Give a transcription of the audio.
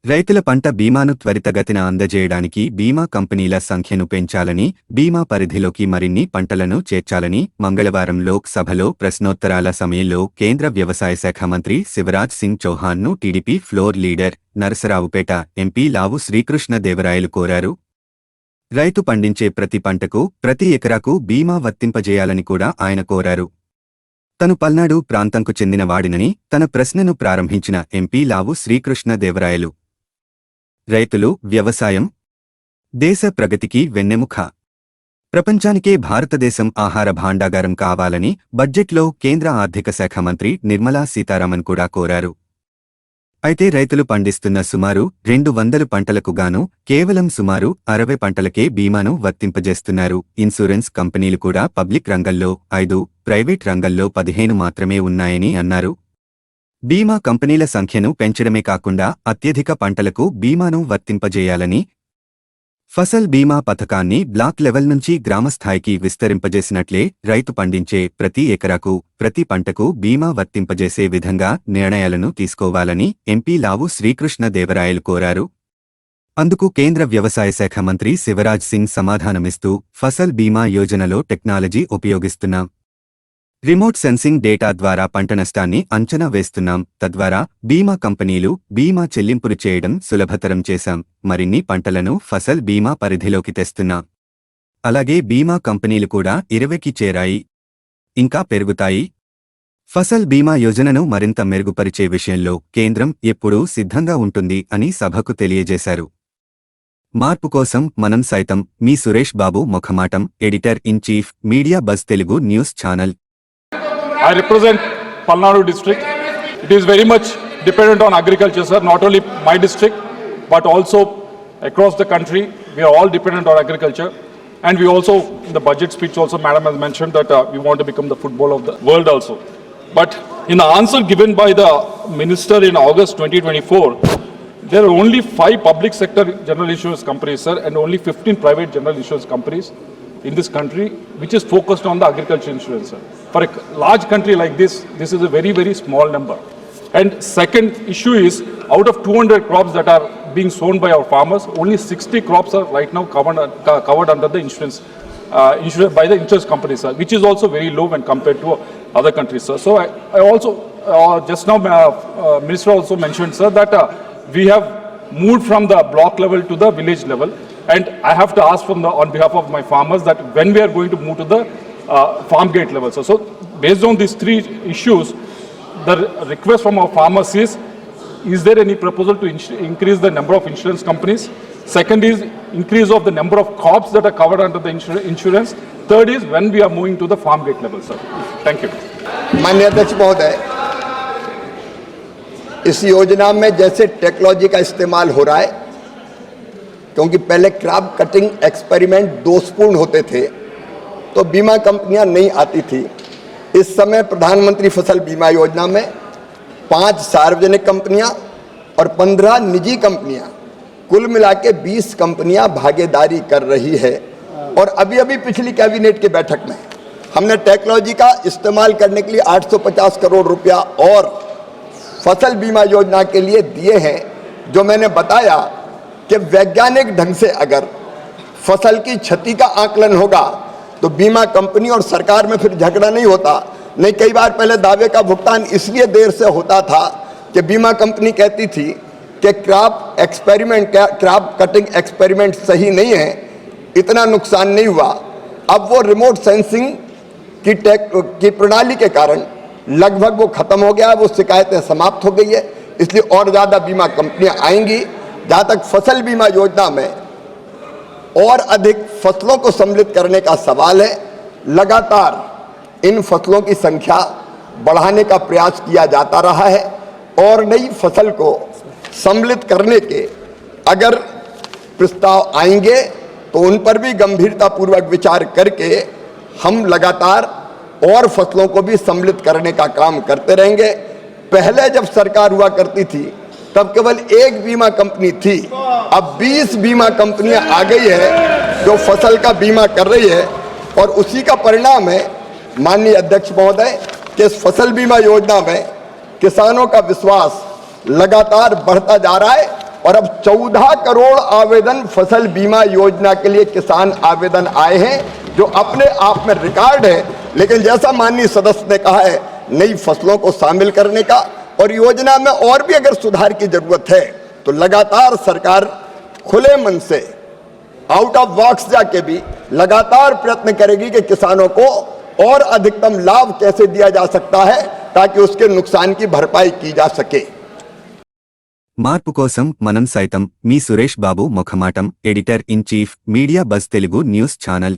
రైతుల పంట బీమాను త్వరితగతిన అందజేయడానికి బీమా కంపెనీల సంఖ్యను పెంచాలని, బీమా పరిధిలోకి మరిన్ని పంటలను చేర్చాలని మంగళవారం లోక్ సభలో ప్రశ్నోత్తరాల సమయంలో కేంద్ర వ్యవసాయ శాఖ మంత్రి శివరాజ్ సింగ్ చౌహాన్ను TDP floor leader, Narasaraopet MP Lavu Sri Krishna Devarayalu కోరారు. రైతు పండించే ప్రతి పంటకు, ప్రతి ఎకరాకు బీమా వర్తింపజేయాలని కూడా ఆయన కోరారు. తను పల్నాడు ప్రాంతంకు చెందిన వాడినని తన ప్రశ్నను ప్రారంభించిన ఎంపీ లావు శ్రీకృష్ణదేవరాయలు, రైతులు, వ్యవసాయం దేశ ప్రగతికి వెన్నెముక. ప్రపంచానికే భారతదేశం ఆహార భాండాగారం కావాలని బడ్జెట్లో కేంద్ర ఆర్థిక శాఖ మంత్రి నిర్మలా సీతారామన్ కూడా కోరారు. అయితే రైతులు పండిస్తున్న సుమారు 200 పంటలకు గాను కేవలం సుమారు 60 పంటలకే బీమాను వర్తింపజేస్తున్నారు. ఇన్సూరెన్స్ కంపెనీలు కూడా పబ్లిక్ రంగంలో 5, ప్రైవేట్ రంగంలో 15 మాత్రమే ఉన్నాయని అన్నారు. బీమా కంపెనీల సంఖ్యను పెంచడమే కాకుండా అత్యధిక పంటలకు బీమాను వర్తింపజేయాలని, ఫసల్ బీమా పథకాన్ని బ్లాక్ లెవెల్ నుంచి గ్రామస్థాయికి విస్తరింపజేసినట్లే రైతు పండించే ప్రతి ఎకరాకు, ప్రతి పంటకు బీమా వర్తింపజేసే విధంగా నిర్ణయాలను తీసుకోవాలని ఎంపీ లావు శ్రీకృష్ణదేవరాయలు కోరారు. అందుకు కేంద్ర వ్యవసాయ శాఖ మంత్రి శివరాజ్ సింగ్ సమాధానమిస్తూ, ఫసల్ బీమా యోజనలో టెక్నాలజీ ఉపయోగిస్తున్నాం. రిమోట్ సెన్సింగ్ డేటా ద్వారా పంట నష్టాన్ని అంచనా వేస్తున్నాం. తద్వారా బీమా కంపెనీలు బీమా చెల్లింపులు చేయడం సులభతరం చేశాం. మరిన్ని పంటలను ఫసల్ బీమా పరిధిలోకి తెస్తున్నాం. అలాగే బీమా కంపెనీలు కూడా 20కి చేరాయి, ఇంకా పెరుగుతాయి. ఫసల్ బీమా యోజనను మరింత మెరుగుపరిచే విషయంలో కేంద్రం ఎప్పుడూ సిద్ధంగా ఉంటుంది అని సభకు తెలియజేశారు. మార్పు కోసం మనం సైతం. మీ Suresh Babu Mukhamatam, editor in chief, Media Buzz Telugu news channel. I represent Palnadu district. It is very much dependent on agriculture, sir. Not only my district, but also across the country. We are all dependent on agriculture. And we also, in the budget speech also, Madam has mentioned that we want to become the football of the world also. But in the answer given by the Minister in August 2024, there are only 5 public sector general insurance companies, sir, and only 15 private general insurance companies in this country which is focused on the agriculture insurance, sir. For a large country like this, this is a very, very small number. And second issue is, out of 200 crops that are being sown by our farmers, only 60 crops are right now covered under the insurance by the insurance companies, sir, which is also very low when compared to other countries, sir. So I also, just now Minister also mentioned, sir, that we have moved from the block level to the village level. And I have to ask on behalf of my farmers that when we are going to move to the farm gate level. So based on these 3 issues, the request from our farmers is there any proposal to increase the number of insurance companies? Second is increase of the number of crops that are covered under the insurance. Third is when we are moving to the farm gate level, sir. Thank you. माननीय अध्यक्ष महोदय, इस योजना में जैसे technology का इस्तेमाल हो रहा है, क्योंकि पहले क्रॉप कटिंग एक्सपेरिमेंट दोषपूर्ण होते थे तो बीमा कंपनियां नहीं आती थी। इस समय प्रधानमंत्री फसल बीमा योजना में 5 सार्वजनिक कंपनियां और 15 निजी कंपनियां, कुल मिला के 20 कंपनियां भागीदारी कर रही है। और अभी अभी पिछली कैबिनेट की बैठक में हमने टेक्नोलॉजी का इस्तेमाल करने के लिए 850 करोड़ रुपया और फसल बीमा योजना के लिए दिए हैं। जो मैंने बताया कि वैज्ञानिक ढंग से अगर फसल की क्षति का आकलन होगा तो बीमा कंपनी और सरकार में फिर झगड़ा नहीं होता। नहीं, कई बार पहले दावे का भुगतान इसलिए देर से होता था कि बीमा कंपनी कहती थी कि क्रॉप कटिंग एक्सपेरिमेंट सही नहीं है, इतना नुकसान नहीं हुआ। अब वो रिमोट सेंसिंग की प्रणाली के कारण लगभग वो खत्म हो गया, वो शिकायतें समाप्त हो गई है। इसलिए और ज़्यादा बीमा कंपनियां आएंगी। जहाँ तक फसल बीमा योजना में और अधिक फसलों को सम्मिलित करने का सवाल है, लगातार इन फसलों की संख्या बढ़ाने का प्रयास किया जाता रहा है और नई फसल को सम्मिलित करने के अगर प्रस्ताव आएंगे तो उन पर भी गंभीरतापूर्वक विचार करके हम लगातार और फसलों को भी सम्मिलित करने का काम करते रहेंगे। पहले जब सरकार हुआ करती थी तब केवल 1 बीमा कंपनी थी, अब 20 बीमा कंपनियां आ गई है जो फसल का बीमा कर रही है। और उसी का परिणाम है माननीय अध्यक्ष महोदय कि इस फसल बीमा योजना में किसानों का विश्वास लगातार बढ़ता जा रहा है और अब 14 करोड़ आवेदन फसल बीमा योजना के लिए किसान आवेदन आए हैं, जो अपने आप में रिकॉर्ड है। लेकिन जैसा माननीय सदस्य ने कहा है, नई फसलों को शामिल करने का और योजना में और भी अगर सुधार की जरूरत है तो लगातार सरकार खुले मन से आउट ऑफ बॉक्स जाके भी लगातार प्रयत्न करेगी कि किसानों को और अधिकतम लाभ कैसे दिया जा सकता है ताकि उसके नुकसान की भरपाई की जा सके। మార్పు కోసం మనం సైతం మీ Suresh Babu Mukhamatam, editor in chief, Media Buzz Telugu news channel.